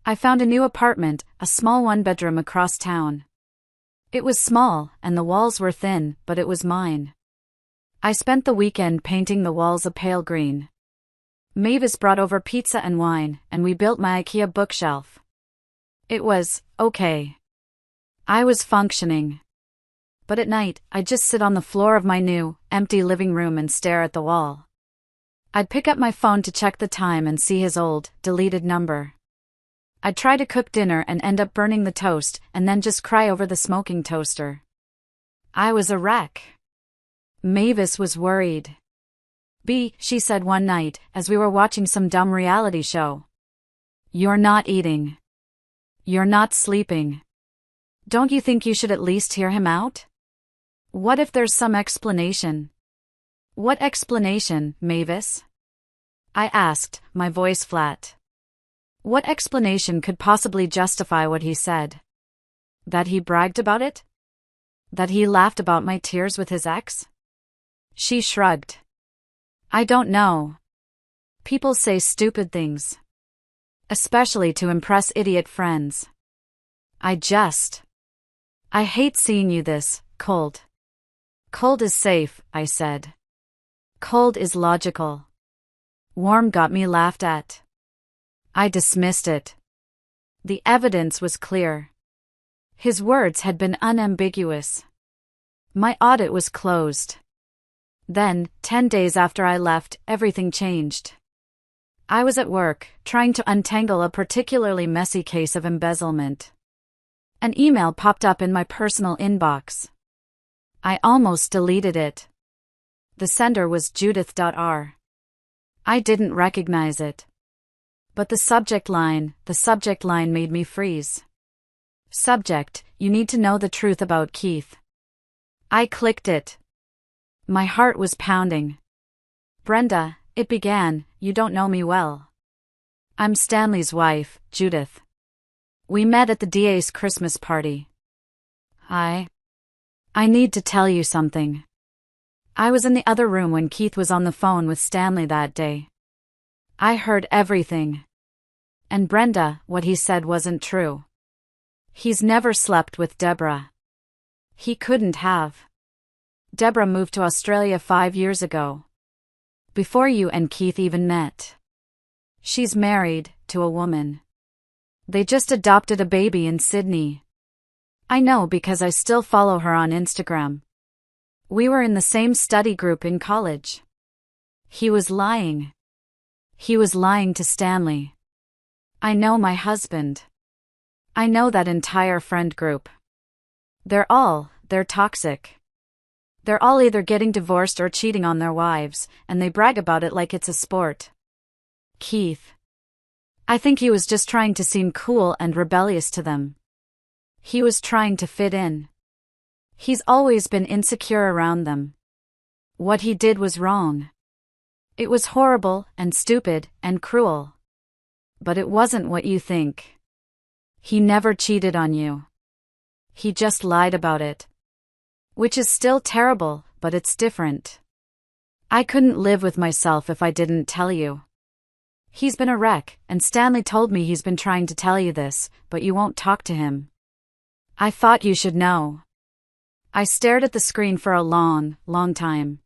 I found a new apartment, a small one-bedroom across town. It was small, and the walls were thin, but it was mine. I spent the weekend painting the walls a pale green. Mavis brought over pizza and wine, and we built my IKEA bookshelf. It was okay. I was functioning. But at night, I'd just sit on the floor of my new, empty living room and stare at the wall. I'd pick up my phone to check the time and see his old, deleted number. I'd try to cook dinner and end up burning the toast, and then just cry over the smoking toaster. I was a wreck. Mavis was worried. She said one night, as we were watching some dumb reality show. You're not eating. You're not sleeping. Don't you think you should at least hear him out? What if there's some explanation? What explanation, Mavis? I asked, my voice flat. What explanation could possibly justify what he said? That he bragged about it? That he laughed about my tears with his ex? She shrugged. I don't know. People say stupid things. Especially to impress idiot friends. I hate seeing you this cold. Cold is safe, I said. Cold is logical. Warm got me laughed at. I dismissed it. The evidence was clear. His words had been unambiguous. My audit was closed. Then, 10 days after I left, everything changed. I was at work, trying to untangle a particularly messy case of embezzlement. An email popped up in my personal inbox. I almost deleted it. The sender was Judith.R. I didn't recognize it. But the subject line made me freeze. Subject, you need to know the truth about Keith. I clicked it. My heart was pounding. Brenda, it began, you don't know me well. I'm Stanley's wife, Judith. We met at the DA's Christmas party. I need to tell you something. I was in the other room when Keith was on the phone with Stanley that day. I heard everything. And Brenda, what he said wasn't true. He's never slept with Deborah. He couldn't have. Deborah moved to Australia 5 years ago. Before you and Keith even met. She's married to a woman. They just adopted a baby in Sydney. I know because I still follow her on Instagram. We were in the same study group in college. He was lying. He was lying to Stanley. I know my husband. I know that entire friend group. They're toxic. They're all either getting divorced or cheating on their wives, and they brag about it like it's a sport. Keith. I think he was just trying to seem cool and rebellious to them. He was trying to fit in. He's always been insecure around them. What he did was wrong. It was horrible and stupid and cruel. But it wasn't what you think. He never cheated on you. He just lied about it. Which is still terrible, but it's different. I couldn't live with myself if I didn't tell you. He's been a wreck, and Stanley told me he's been trying to tell you this, but you won't talk to him. I thought you should know. I stared at the screen for a long time.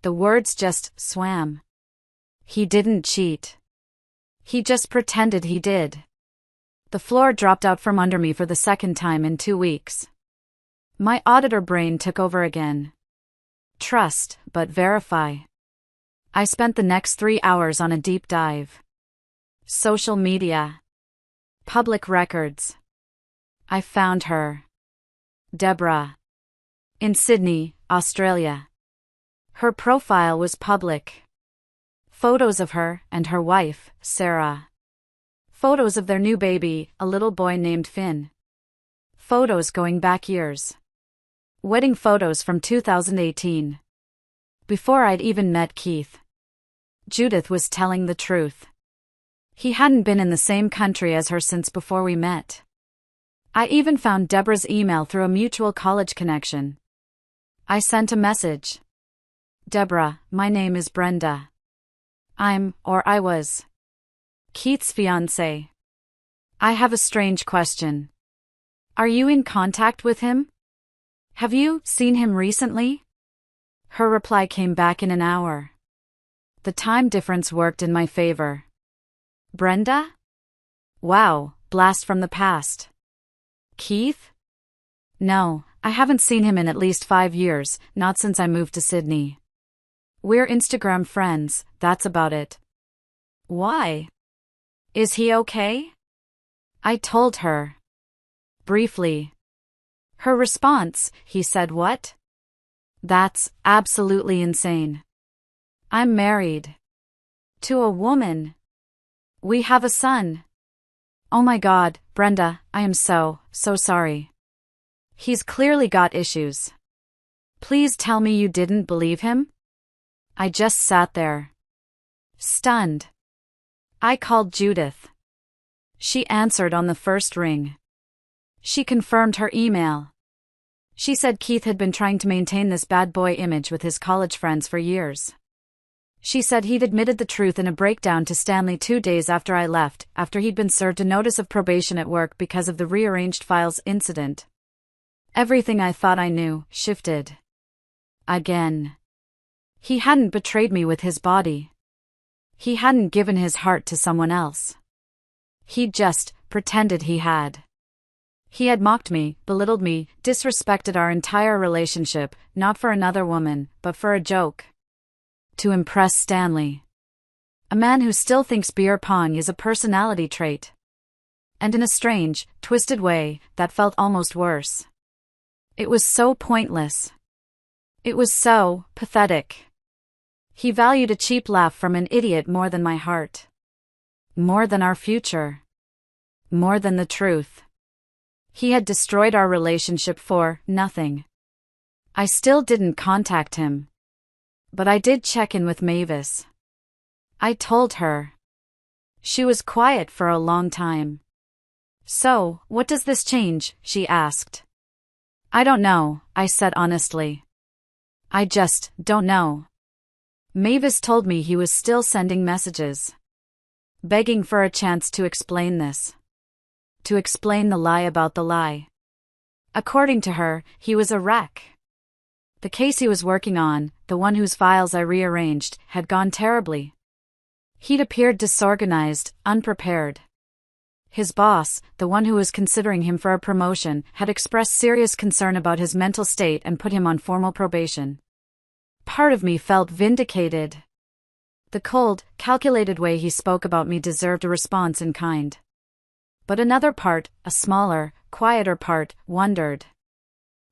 The words just swam. He didn't cheat. He just pretended he did. The floor dropped out from under me for the second time in 2 weeks. My auditor brain took over again. Trust, but verify. I spent the next 3 hours on a deep dive. Social media. Public records. I found her. Deborah. In Sydney, Australia. Her profile was public. Photos of her and her wife, Sarah. Photos of their new baby, a little boy named Finn. Photos going back years. Wedding photos from 2018. Before I'd even met Keith. Judith was telling the truth. He hadn't been in the same country as her since before we met. I even found Deborah's email through a mutual college connection. I sent a message. Deborah, my name is Brenda. I was, Keith's fiancé. I have a strange question. Are you in contact with him? Have you seen him recently? Her reply came back in an hour. The time difference worked in my favor. Brenda? Wow, blast from the past. Keith? No, I haven't seen him in at least 5 years, not since I moved to Sydney. We're Instagram friends, that's about it. Why? Is he okay? I told her. Briefly. Her response, he said what? That's absolutely insane. I'm married. To a woman. We have a son. Oh my God, Brenda, I am so sorry. He's clearly got issues. Please tell me you didn't believe him? I just sat there. Stunned. I called Judith. She answered on the first ring. She confirmed her email. She said Keith had been trying to maintain this bad boy image with his college friends for years. She said he'd admitted the truth in a breakdown to Stanley 2 days after I left, after he'd been served a notice of probation at work because of the rearranged files incident. Everything I thought I knew shifted. Again. He hadn't betrayed me with his body. He hadn't given his heart to someone else. He just pretended he had. He had mocked me, belittled me, disrespected our entire relationship, not for another woman, but for a joke. To impress Stanley. A man who still thinks beer pong is a personality trait. And in a strange, twisted way, that felt almost worse. It was so pointless. It was so pathetic. He valued a cheap laugh from an idiot more than my heart. More than our future. More than the truth. He had destroyed our relationship for nothing. I still didn't contact him. But I did check in with Mavis. I told her. She was quiet for a long time. So, what does this change? She asked. I don't know, I said honestly. I just don't know. Mavis told me he was still sending messages. Begging for a chance to explain this. To explain the lie about the lie. According to her, he was a wreck. The case he was working on, the one whose files I rearranged, had gone terribly. He'd appeared disorganized, unprepared. His boss, the one who was considering him for a promotion, had expressed serious concern about his mental state and put him on formal probation. Part of me felt vindicated. The cold, calculated way he spoke about me deserved a response in kind. But another part, a smaller, quieter part, wondered.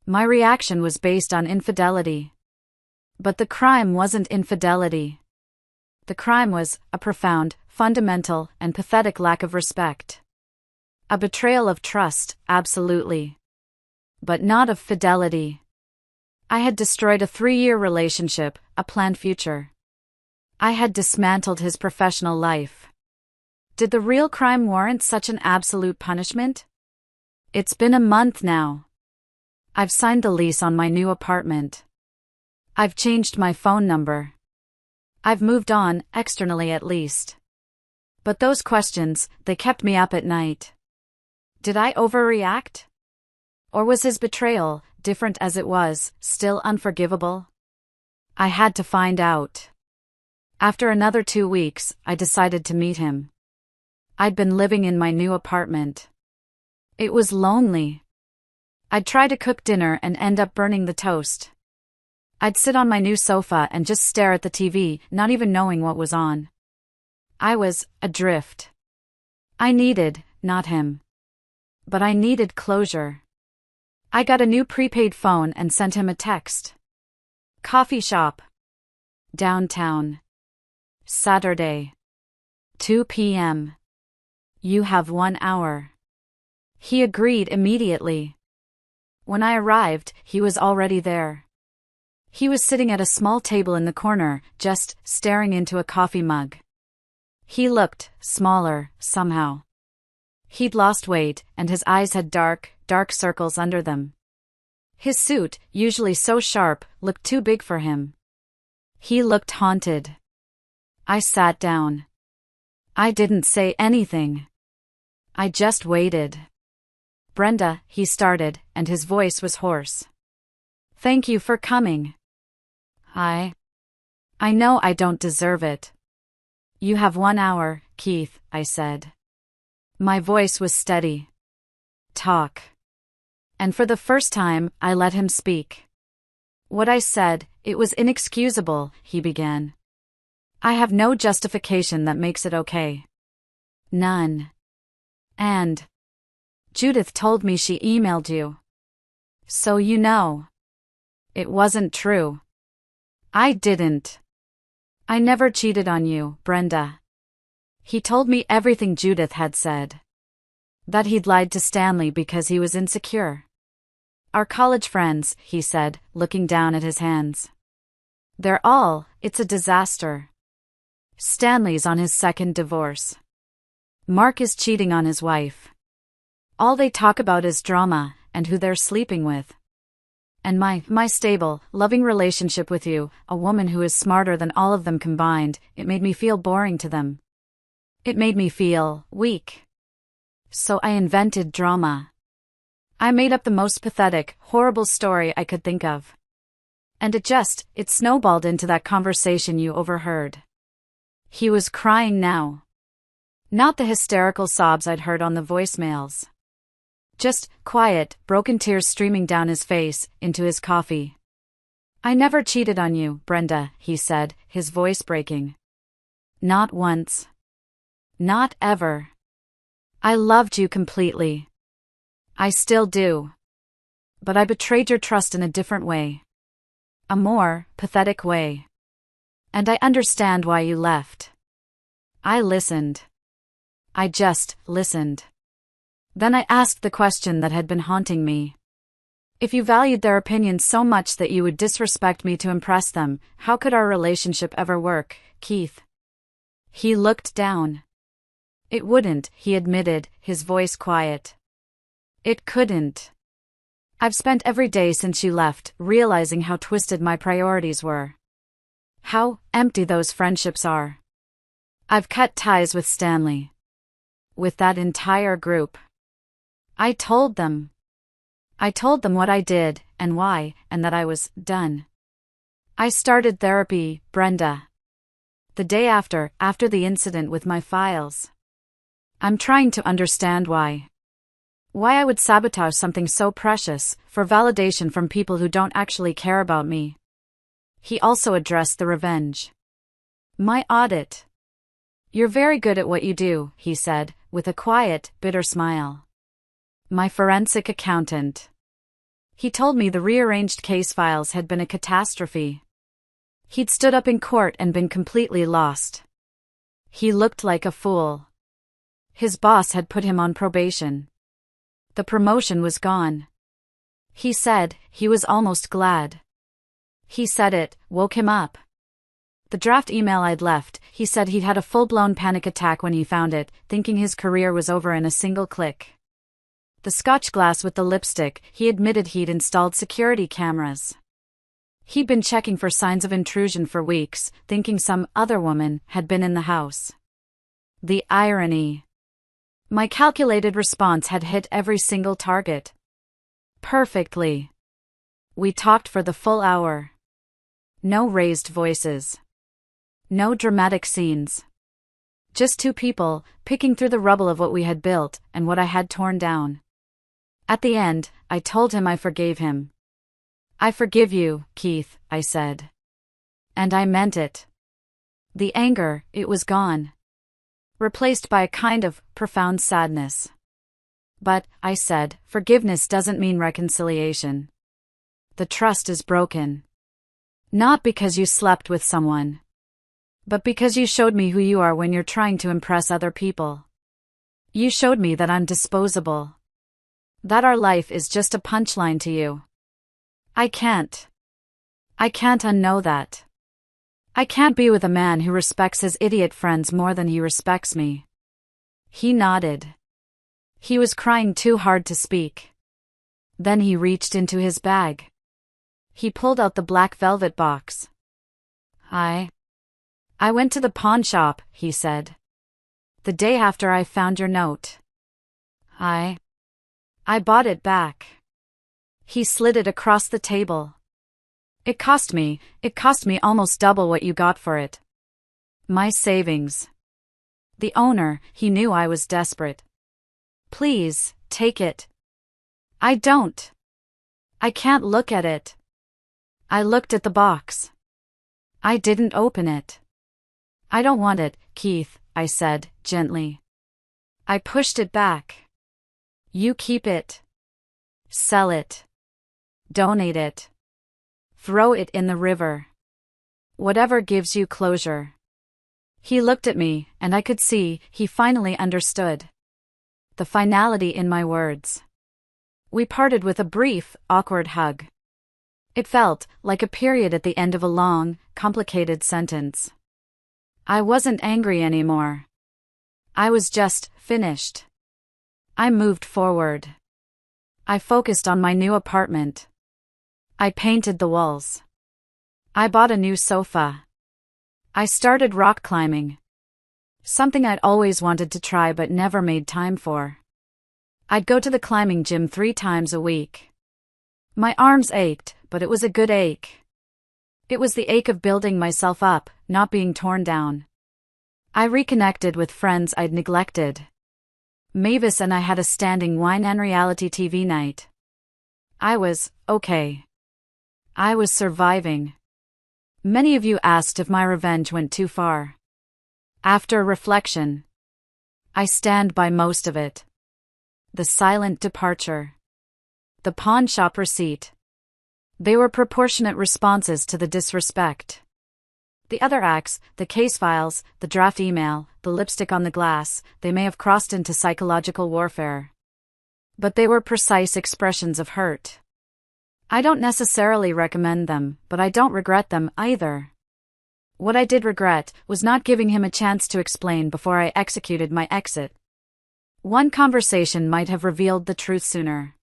My reaction was based on infidelity. But the crime wasn't infidelity. The crime was a profound, fundamental, and pathetic lack of respect. A betrayal of trust, absolutely. But not of fidelity. I had destroyed a 3-year relationship, a planned future. I had dismantled his professional life. Did the real crime warrant such an absolute punishment? It's been a month now. I've signed the lease on my new apartment. I've changed my phone number. I've moved on, externally at least. But those questions, they kept me up at night. Did I overreact? Or was his betrayal, different as it was, still unforgivable? I had to find out. After another 2 weeks, I decided to meet him. I'd been living in my new apartment. It was lonely. I'd try to cook dinner and end up burning the toast. I'd sit on my new sofa and just stare at the TV, not even knowing what was on. I was adrift. I needed, not him. But I needed closure. I got a new prepaid phone and sent him a text. Coffee shop. Downtown. Saturday. 2 p.m. You have 1 hour. He agreed immediately. When I arrived, he was already there. He was sitting at a small table in the corner, just staring into a coffee mug. He looked smaller, somehow. He'd lost weight, and his eyes had dark circles under them. His suit, usually so sharp, looked too big for him. He looked haunted. I sat down. I didn't say anything. I just waited. Brenda, he started, and his voice was hoarse. Thank you for coming. I know I don't deserve it. You have 1 hour, Keith, I said. My voice was steady. Talk. And for the first time, I let him speak. What I said, it was inexcusable, he began. I have no justification that makes it okay. None. And Judith told me she emailed you. So you know. It wasn't true. I didn't. I never cheated on you, Brenda. He told me everything Judith had said. That he'd lied to Stanley because he was insecure. Our college friends, he said, looking down at his hands. It's a disaster. Stanley's on his 2nd divorce. Mark is cheating on his wife. All they talk about is drama, and who they're sleeping with. And my stable, loving relationship with you, a woman who is smarter than all of them combined, it made me feel boring to them. It made me feel weak. So I invented drama. I made up the most pathetic, horrible story I could think of. And it snowballed into that conversation you overheard. He was crying now. Not the hysterical sobs I'd heard on the voicemails. Just quiet, broken tears streaming down his face, into his coffee. I never cheated on you, Brenda, he said, his voice breaking. Not once. Not ever. I loved you completely. I still do. But I betrayed your trust in a different way. A more pathetic way. And I understand why you left. I listened. I just listened. Then I asked the question that had been haunting me. If you valued their opinions so much that you would disrespect me to impress them, how could our relationship ever work, Keith? He looked down. It wouldn't, he admitted, his voice quiet. It couldn't. I've spent every day since you left, realizing how twisted my priorities were. How empty those friendships are. I've cut ties with Stanley. With that entire group. I told them. I told them what I did, and why, and that I was done. I started therapy, Brenda. The day after the incident with my files. I'm trying to understand why. Why I would sabotage something so precious, for validation from people who don't actually care about me. He also addressed the revenge. My audit. You're very good at what you do, he said, with a quiet, bitter smile. My forensic accountant. He told me the rearranged case files had been a catastrophe. He'd stood up in court and been completely lost. He looked like a fool. His boss had put him on probation. The promotion was gone. He said he was almost glad. He said it woke him up. The draft email I'd left, he said he'd had a full-blown panic attack when he found it, thinking his career was over in a single click. The Scotch glass with the lipstick, he admitted he'd installed security cameras. He'd been checking for signs of intrusion for weeks, thinking some other woman had been in the house. The irony. My calculated response had hit every single target. Perfectly. We talked for the full hour. No raised voices. No dramatic scenes. Just two people, picking through the rubble of what we had built, and what I had torn down. At the end, I told him I forgave him. I forgive you, Keith, I said. And I meant it. The anger, it was gone. Replaced by a kind of profound sadness. But, I said, forgiveness doesn't mean reconciliation. The trust is broken. Not because you slept with someone. But because you showed me who you are when you're trying to impress other people. You showed me that I'm disposable. That our life is just a punchline to you. I can't unknow that. I can't be with a man who respects his idiot friends more than he respects me. He nodded. He was crying too hard to speak. Then he reached into his bag. He pulled out the black velvet box. I went to the pawn shop, he said. The day after I found your note. I bought it back. He slid it across the table. It cost me almost double what you got for it. My savings. The owner, he knew I was desperate. Please, take it. I can't look at it. I looked at the box. I didn't open it. I don't want it, Keith, I said, gently. I pushed it back. You keep it. Sell it. Donate it. Throw it in the river. Whatever gives you closure. He looked at me, and I could see he finally understood. The finality in my words. We parted with a brief, awkward hug. It felt like a period at the end of a long, complicated sentence. I wasn't angry anymore. I was just finished. I moved forward. I focused on my new apartment. I painted the walls. I bought a new sofa. I started rock climbing. Something I'd always wanted to try but never made time for. I'd go to the climbing gym 3 times a week. My arms ached, but it was a good ache. It was the ache of building myself up, not being torn down. I reconnected with friends I'd neglected. Mavis and I had a standing wine and reality TV night. I was okay. I was surviving. Many of you asked if my revenge went too far. After reflection, I stand by most of it. The silent departure. The pawn shop receipt. They were proportionate responses to the disrespect. The other acts, the case files, the draft email, the lipstick on the glass, they may have crossed into psychological warfare. But they were precise expressions of hurt. I don't necessarily recommend them, but I don't regret them either. What I did regret was not giving him a chance to explain before I executed my exit. One conversation might have revealed the truth sooner.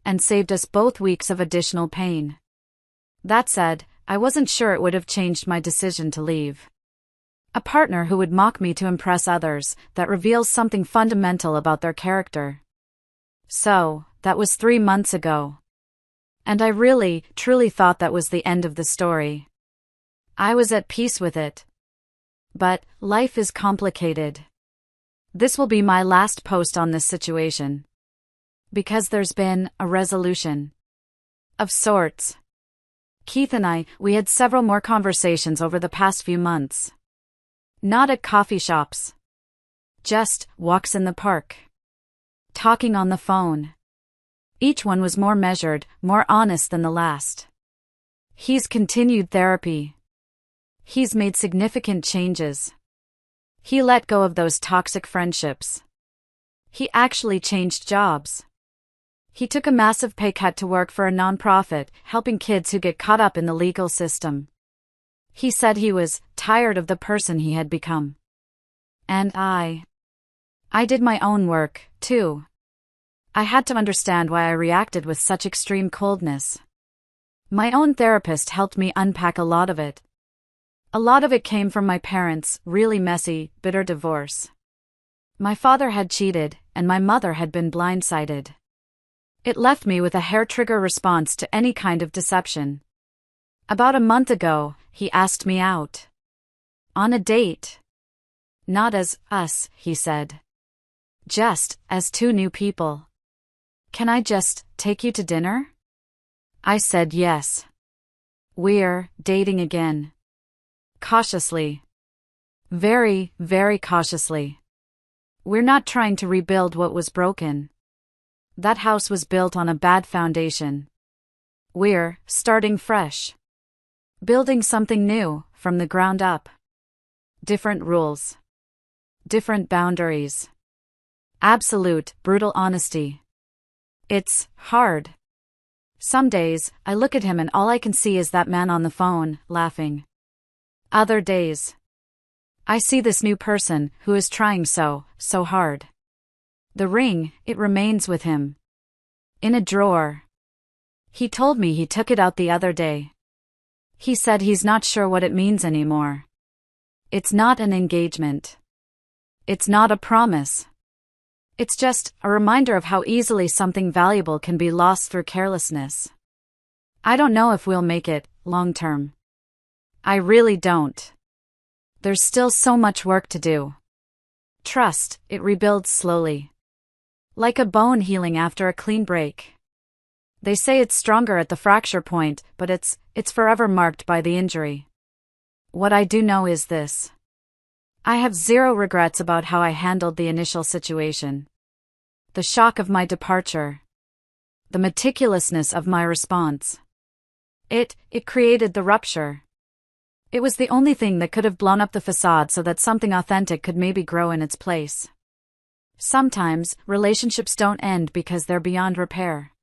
And saved us both weeks of additional pain. That said, I wasn't sure it would have changed my decision to leave. A partner who would mock me to impress others, that reveals something fundamental about their character. So, that was 3 months ago. And I really, truly thought that was the end of the story. I was at peace with it. But, life is complicated. This will be my last post on this situation. Because there's been a resolution. Of sorts. Keith and I, we had several more conversations over the past few months. Not at coffee shops. Just walks in the park. Talking on the phone. Each one was more measured, more honest than the last. He's continued therapy. He's made significant changes. He let go of those toxic friendships. He actually changed jobs. He took a massive pay cut to work for a nonprofit, helping kids who get caught up in the legal system. He said he was tired of the person he had become. And I did my own work, too. I had to understand why I reacted with such extreme coldness. My own therapist helped me unpack a lot of it. A lot of it came from my parents' really messy, bitter divorce. My father had cheated, and my mother had been blindsided. It left me with a hair-trigger response to any kind of deception. About a month ago, he asked me out. On a date. Not as us, he said. Just as 2 new people. Can I just take you to dinner? I said yes. We're dating again. Cautiously. Very, very cautiously. We're not trying to rebuild what was broken. That house was built on a bad foundation. We're starting fresh. Building something new, from the ground up. Different rules. Different boundaries. Absolute, brutal honesty. It's hard. Some days, I look at him and all I can see is that man on the phone, laughing. Other days, I see this new person who is trying so hard. The ring, it remains with him. In a drawer. He told me he took it out the other day. He said he's not sure what it means anymore. It's not an engagement. It's not a promise. It's just a reminder of how easily something valuable can be lost through carelessness. I don't know if we'll make it, long term. I really don't. There's still so much work to do. Trust, it rebuilds slowly. Like a bone healing after a clean break. They say it's stronger at the fracture point, but it's forever marked by the injury. What I do know is this. I have 0 regrets about how I handled the initial situation. The shock of my departure. The meticulousness of my response. It created the rupture. It was the only thing that could have blown up the facade so that something authentic could maybe grow in its place. Sometimes, relationships don't end because they're beyond repair.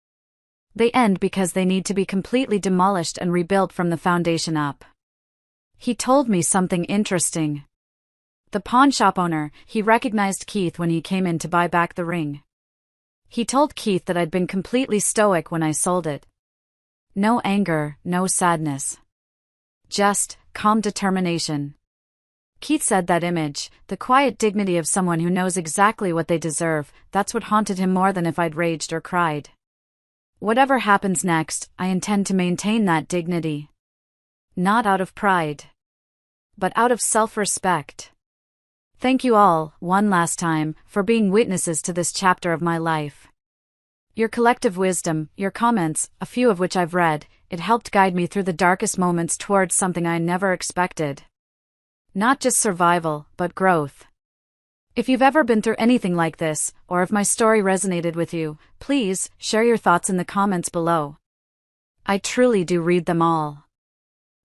They end because they need to be completely demolished and rebuilt from the foundation up. He told me something interesting. The pawn shop owner, he recognized Keith when he came in to buy back the ring. He told Keith that I'd been completely stoic when I sold it. No anger, no sadness. Just calm determination. Keith said that image, the quiet dignity of someone who knows exactly what they deserve, that's what haunted him more than if I'd raged or cried. Whatever happens next, I intend to maintain that dignity. Not out of pride, but out of self-respect. Thank you all, one last time, for being witnesses to this chapter of my life. Your collective wisdom, your comments, a few of which I've read, it helped guide me through the darkest moments towards something I never expected. Not just survival, but growth. If you've ever been through anything like this, or if my story resonated with you, please share your thoughts in the comments below. I truly do read them all.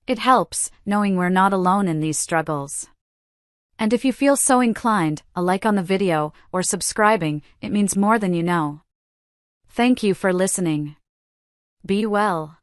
It helps, knowing we're not alone in these struggles. And if you feel so inclined, a like on the video, or subscribing, it means more than you know. Thank you for listening. Be well.